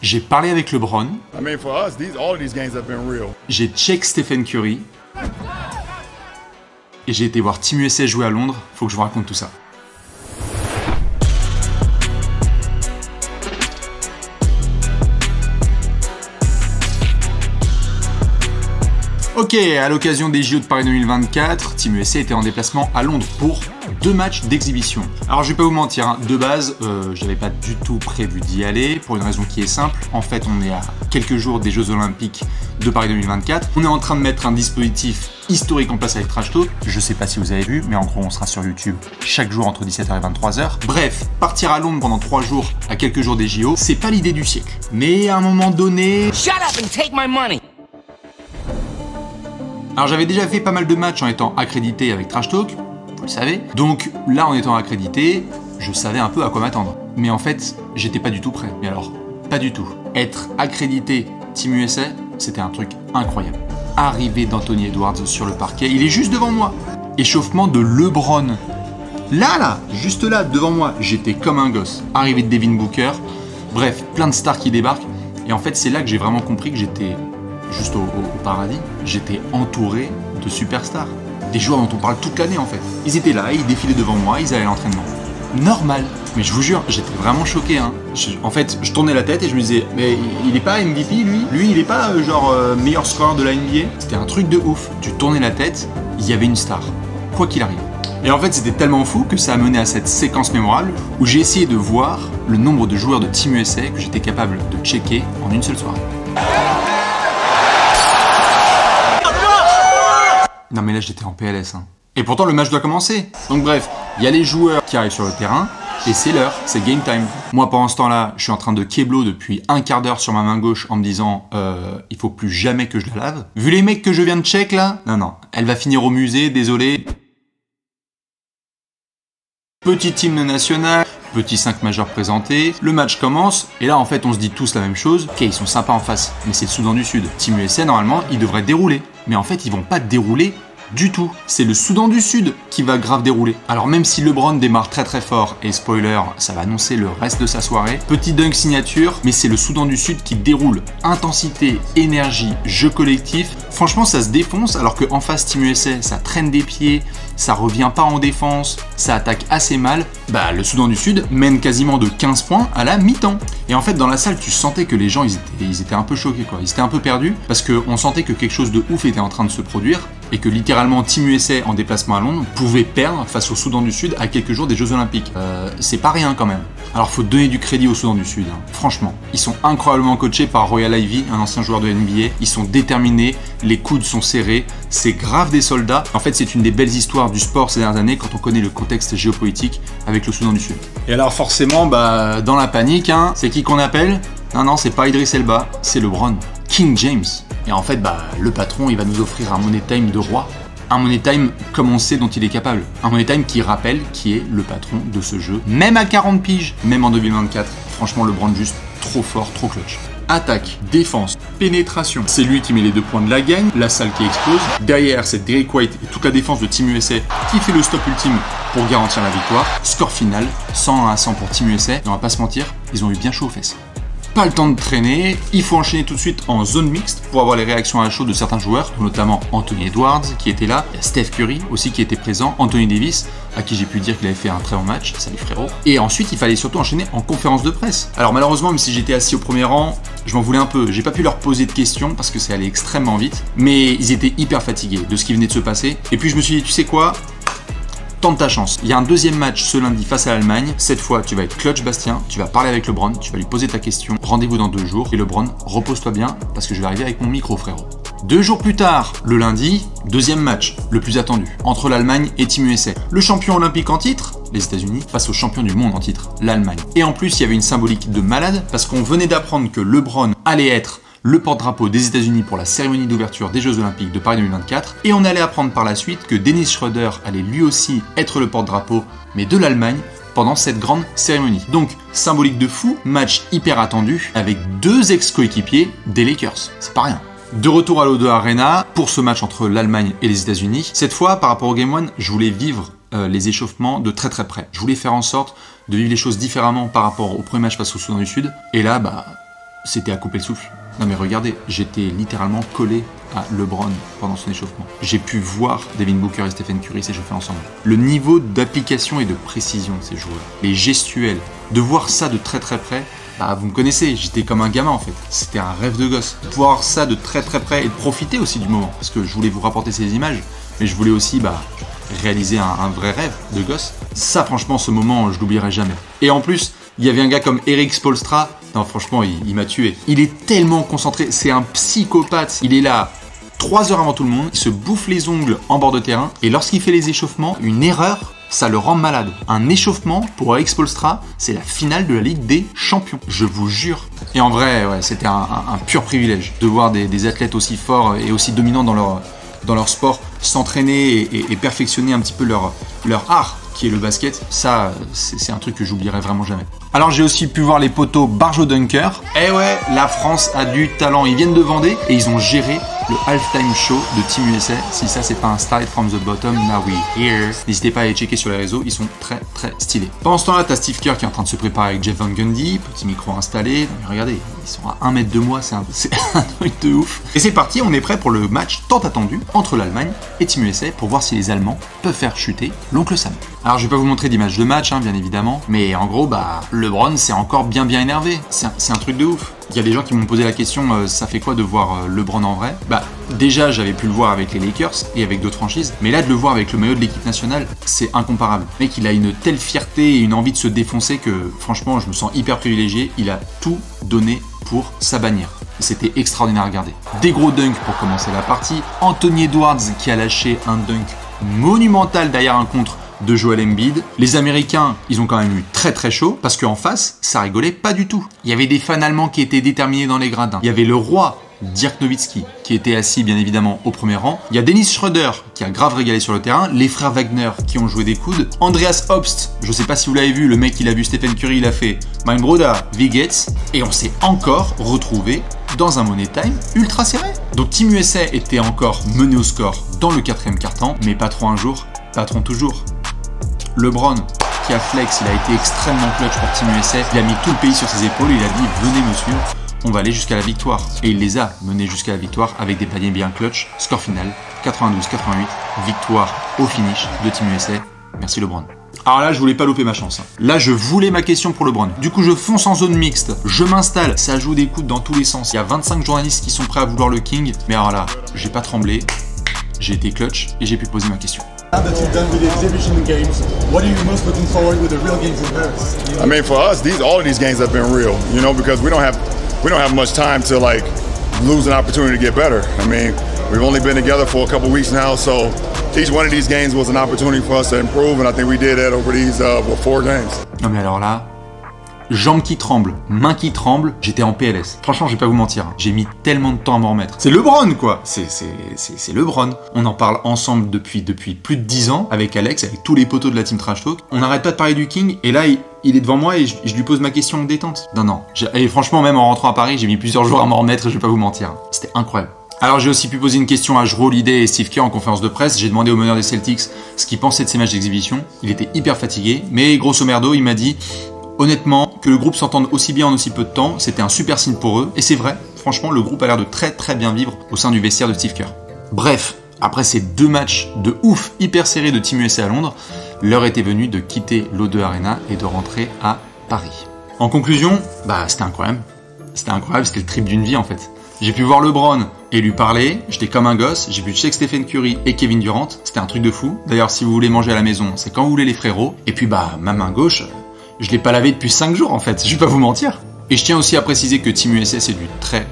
J'ai parlé avec LeBron. J'ai check Stephen Curry. Et j'ai été voir Team USA jouer à Londres. Faut que je vous raconte tout ça. Ok, à l'occasion des JO de Paris 2024, Team USA était en déplacement à Londres pour 2 matchs d'exhibition. Alors je vais pas vous mentir, hein, de base, j'avais pas du tout prévu d'y aller, pour une raison qui est simple. En fait, on est à quelques jours des Jeux Olympiques de Paris 2024. On est en train de mettre un dispositif historique en place avec Trash Talk. Je sais pas si vous avez vu, mais en gros, on sera sur YouTube chaque jour entre 17h et 23h. Bref, partir à Londres pendant 3 jours, à quelques jours des JO, c'est pas l'idée du siècle. Mais à un moment donné... Shut up and take my money! Alors j'avais déjà fait pas mal de matchs en étant accrédité avec Trash Talk, vous le savez. Donc là, en étant accrédité, je savais un peu à quoi m'attendre. Mais en fait, j'étais pas du tout prêt. Mais alors, pas du tout. Être accrédité Team USA, c'était un truc incroyable. Arrivée d'Anthony Edwards sur le parquet, il est juste devant moi. Échauffement de LeBron. Là, juste là, devant moi, j'étais comme un gosse. Arrivée de Devin Booker. Bref, plein de stars qui débarquent. Et en fait, c'est là que j'ai vraiment compris que j'étais... juste au paradis, j'étais entouré de superstars. Des joueurs dont on parle toute l'année en fait. Ils étaient là, ils défilaient devant moi, ils allaient à l'entraînement. Normal. Mais je vous jure, j'étais vraiment choqué. Hein. En fait, je tournais la tête et je me disais, mais il est pas MVP lui? Lui, il est pas meilleur scoreur de la NBA? C'était un truc de ouf. Tu tournais la tête, il y avait une star. Quoi qu'il arrive. Et en fait, c'était tellement fou que ça a mené à cette séquence mémorable où j'ai essayé de voir le nombre de joueurs de Team USA que j'étais capable de checker en une seule soirée. Non mais là j'étais en PLS. Hein. Et pourtant le match doit commencer. Donc bref, il y a les joueurs qui arrivent sur le terrain et c'est l'heure, c'est game time. Moi pendant ce temps-là, je suis en train de keblo depuis un quart d'heure sur ma main gauche en me disant il faut plus jamais que je la lave. Vu les mecs que je viens de check là, non, elle va finir au musée, désolé. Petit hymne national, petit 5 majeur présenté, le match commence, et là en fait on se dit tous la même chose, ok ils sont sympas en face, mais c'est le Soudan du Sud. Team USA normalement ils devraient dérouler, mais en fait ils vont pas dérouler du tout. C'est le Soudan du Sud qui va grave dérouler. Alors même si LeBron démarre très très fort, et spoiler, ça va annoncer le reste de sa soirée, petit dunk signature, mais c'est le Soudan du Sud qui déroule. Intensité, énergie, jeu collectif, franchement ça se défonce, alors qu'en face Team USA ça traîne des pieds, ça revient pas en défense, ça attaque assez mal. Bah le Soudan du Sud mène quasiment de 15 points à la mi-temps. Et en fait dans la salle tu sentais que les gens ils étaient un peu choqués quoi, ils étaient un peu perdus, parce qu'on sentait que quelque chose de ouf était en train de se produire, et que littéralement Team USA en déplacement à Londres pouvait perdre face au Soudan du Sud à quelques jours des Jeux Olympiques. C'est pas rien quand même. Alors faut donner du crédit au Soudan du Sud, hein. Franchement. Ils sont incroyablement coachés par Royal Ivey, un ancien joueur de NBA. Ils sont déterminés, les coudes sont serrés, c'est grave des soldats. En fait c'est une des belles histoires du sport ces dernières années quand on connaît le contexte géopolitique avec le Soudan du Sud. Et alors forcément, bah dans la panique, hein, c'est qui qu'on appelle? Non, c'est pas Idriss Elba, c'est LeBron. King James. Et en fait, bah, le patron, il va nous offrir un money time de roi. Un money time comme on sait dont il est capable. Un money time qui rappelle qui est le patron de ce jeu. Même à 40 piges, même en 2024. Franchement, LeBron juste trop fort, trop clutch. Attaque, défense, pénétration. C'est lui qui met les 2 points de la gagne, la salle qui explose. Derrière, c'est Derrick White et toute la défense de Team USA qui fait le stop ultime pour garantir la victoire. Score final, 101-100 pour Team USA. Et on va pas se mentir, ils ont eu bien chaud aux fesses. Pas le temps de traîner, il faut enchaîner tout de suite en zone mixte pour avoir les réactions à chaud de certains joueurs, notamment Anthony Edwards qui était là, il y a Steph Curry aussi qui était présent, Anthony Davis à qui j'ai pu dire qu'il avait fait un très bon match, salut frérot. Et ensuite il fallait surtout enchaîner en conférence de presse. Alors malheureusement même si j'étais assis au premier rang, je m'en voulais un peu, j'ai pas pu leur poser de questions parce que c'est allé extrêmement vite, mais ils étaient hyper fatigués de ce qui venait de se passer. Et puis je me suis dit tu sais quoi, tente ta chance. Il y a un deuxième match ce lundi face à l'Allemagne. Cette fois, tu vas être clutch, Bastien. Tu vas parler avec LeBron. Tu vas lui poser ta question. Rendez-vous dans 2 jours. Et LeBron, repose-toi bien parce que je vais arriver avec mon micro, frérot. 2 jours plus tard, le lundi, deuxième match, le plus attendu, entre l'Allemagne et Team USA. Le champion olympique en titre, les États-Unis, face au champion du monde en titre, l'Allemagne. Et en plus, il y avait une symbolique de malade parce qu'on venait d'apprendre que LeBron allait être le porte-drapeau des États-Unis pour la cérémonie d'ouverture des Jeux Olympiques de Paris 2024. Et on allait apprendre par la suite que Dennis Schroeder allait lui aussi être le porte-drapeau, mais de l'Allemagne, pendant cette grande cérémonie. Donc, symbolique de fou, match hyper attendu, avec 2 ex-coéquipiers des Lakers. C'est pas rien. De retour à l'O2 Arena, pour ce match entre l'Allemagne et les États-Unis. Cette fois, par rapport au Game 1, je voulais vivre les échauffements de très très près. Je voulais faire en sorte de vivre les choses différemment par rapport au premier match face au Soudan du Sud. Et là, bah... c'était à couper le souffle. Non mais regardez, j'étais littéralement collé à LeBron pendant son échauffement. J'ai pu voir Devin Booker et Stephen Curry s'échauffer ensemble. Le niveau d'application et de précision de ces joueurs, les gestuels, de voir ça de très très près, bah vous me connaissez, j'étais comme un gamin en fait. C'était un rêve de gosse. De voir ça de très très près et de profiter aussi du moment. Parce que je voulais vous rapporter ces images, mais je voulais aussi réaliser un vrai rêve de gosse. Ça franchement, ce moment, je l'oublierai jamais. Et en plus, il y avait un gars comme Erik Spoelstra. Non, franchement, il m'a tué. Il est tellement concentré. C'est un psychopathe. Il est là 3 heures avant tout le monde. Il se bouffe les ongles en bord de terrain. Et lorsqu'il fait les échauffements, une erreur, ça le rend malade. Un échauffement pour Erik Spoelstra, c'est la finale de la Ligue des Champions. Je vous jure. Et en vrai, ouais, c'était un pur privilège de voir des athlètes aussi forts et aussi dominants dans leur sport s'entraîner et perfectionner un petit peu leur art, qui est le basket. Ça, c'est un truc que j'oublierai vraiment jamais. Alors j'ai aussi pu voir les poteaux Barjo Dunker. Eh ouais, la France a du talent. Ils viennent de Vendée et ils ont géré le halftime show de Team USA. Si ça c'est pas un start from the bottom, now we here. N'hésitez pas à les checker sur les réseaux, ils sont très très stylés. Pendant ce temps-là, t'as Steve Kerr qui est en train de se préparer avec Jeff Van Gundy, petit micro installé. Non, mais regardez, ils sont à 1 mètre de moi, c'est un truc de ouf. Et c'est parti, on est prêt pour le match tant attendu entre l'Allemagne et Team USA pour voir si les Allemands peuvent faire chuter l'oncle Sam. Alors je vais pas vous montrer d'image de match, bien évidemment, mais en gros, LeBron c'est encore bien énervé. C'est un truc de ouf. Il y a des gens qui m'ont posé la question, ça fait quoi de voir LeBron en vrai? Déjà j'avais pu le voir avec les Lakers et avec d'autres franchises, mais là de le voir avec le maillot de l'équipe nationale, c'est incomparable. Le mec il a une telle fierté et une envie de se défoncer que franchement je me sens hyper privilégié. Il a tout donné pour sa bannière. C'était extraordinaire à regarder. Des gros dunks pour commencer la partie. Anthony Edwards qui a lâché un dunk monumental derrière un contre de Joel Embiid. Les Américains, ils ont quand même eu très très chaud parce qu'en face, ça rigolait pas du tout. Il y avait des fans allemands qui étaient déterminés dans les gradins. Il y avait le roi Dirk Nowitzki qui était assis bien évidemment au premier rang. Il y a Dennis Schroeder qui a grave régalé sur le terrain. Les frères Wagner qui ont joué des coudes. Andreas Obst, je sais pas si vous l'avez vu, le mec il a vu Stephen Curry, il a fait Mein Bruder, wie geht's? Et on s'est encore retrouvé dans un money time ultra serré. Donc Team USA était encore mené au score dans le 4e quart-temps, mais patron un jour, patron toujours. LeBron qui a flex, il a été extrêmement clutch pour Team USA. Il a mis tout le pays sur ses épaules et il a dit venez me suivre, on va aller jusqu'à la victoire. Et il les a menés jusqu'à la victoire avec des paniers bien clutch. Score final 92-88, victoire au finish de Team USA. Merci LeBron. Alors là, je voulais pas louper ma chance. Là, je voulais ma question pour LeBron. Du coup, je fonce en zone mixte, je m'installe, ça joue des coudes dans tous les sens. Il y a 25 journalistes qui sont prêts à vouloir le King. Mais alors là, j'ai pas tremblé, j'ai été clutch et j'ai pu poser ma question. Now that you've done with the exhibition games, what are you most looking forward with the real games in Paris? I mean, for us, all of these games have been real, because we don't have much time to lose an opportunity to get better. I mean, we've only been together for a couple weeks now, so each one of these games was an opportunity for us to improve, and I think we did that over these 4 games. Non mais alors là, jambes qui tremblent, mains qui tremblent, j'étais en PLS. Franchement, je vais pas vous mentir, j'ai mis tellement de temps à m'en remettre. C'est LeBron quoi, c'est LeBron. On en parle ensemble depuis plus de 10 ans avec Alex, avec tous les potos de la team Trash Talk. On n'arrête pas de parler du King et là il est devant moi et je lui pose ma question en détente. Non, et franchement même en rentrant à Paris, j'ai mis plusieurs jours à m'en remettre, je vais pas vous mentir. C'était incroyable. Alors j'ai aussi pu poser une question à Jrue Holiday et Steve Kerr en conférence de presse. J'ai demandé au meneur des Celtics ce qu'il pensait de ces matchs d'exhibition. Il était hyper fatigué, mais grosso merdo il m'a dit honnêtement que le groupe s'entende aussi bien en aussi peu de temps, c'était un super signe pour eux. Et c'est vrai, franchement le groupe a l'air de très très bien vivre au sein du vestiaire de Steve Kerr. Bref, après ces 2 matchs de ouf hyper serrés de Team USA à Londres, l'heure était venue de quitter l'O2 Arena et de rentrer à Paris. En conclusion, c'était incroyable. C'était incroyable, c'était le trip d'une vie en fait. J'ai pu voir LeBron et lui parler, j'étais comme un gosse, j'ai pu check Stephen Curry et Kevin Durant, c'était un truc de fou. D'ailleurs, si vous voulez manger à la maison, c'est quand vous voulez les frérots. Et puis ma main gauche, je l'ai pas lavée depuis 5 jours en fait, je vais pas vous mentir. Et je tiens aussi à préciser que Team USA c'est du très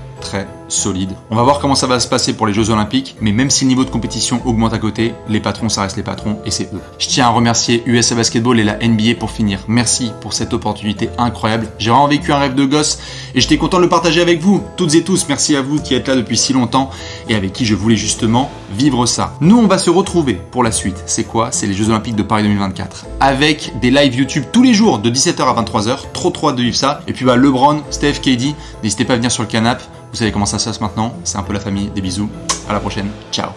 solide. On va voir comment ça va se passer pour les Jeux Olympiques, mais même si le niveau de compétition augmente à côté, les patrons ça reste les patrons et c'est eux. Je tiens à remercier USA Basketball et la NBA pour finir. Merci pour cette opportunité incroyable. J'ai vraiment vécu un rêve de gosse et j'étais content de le partager avec vous, toutes et tous. Merci à vous qui êtes là depuis si longtemps et avec qui je voulais justement vivre ça. Nous on va se retrouver pour la suite. C'est quoi? C'est les Jeux Olympiques de Paris 2024 avec des lives YouTube tous les jours de 17h à 23h. Trop hâte de vivre ça. Et puis LeBron, Steph, KD, n'hésitez pas à venir sur le canapé. Vous savez comment ça se passe maintenant, c'est un peu la famille, des bisous, à la prochaine, ciao.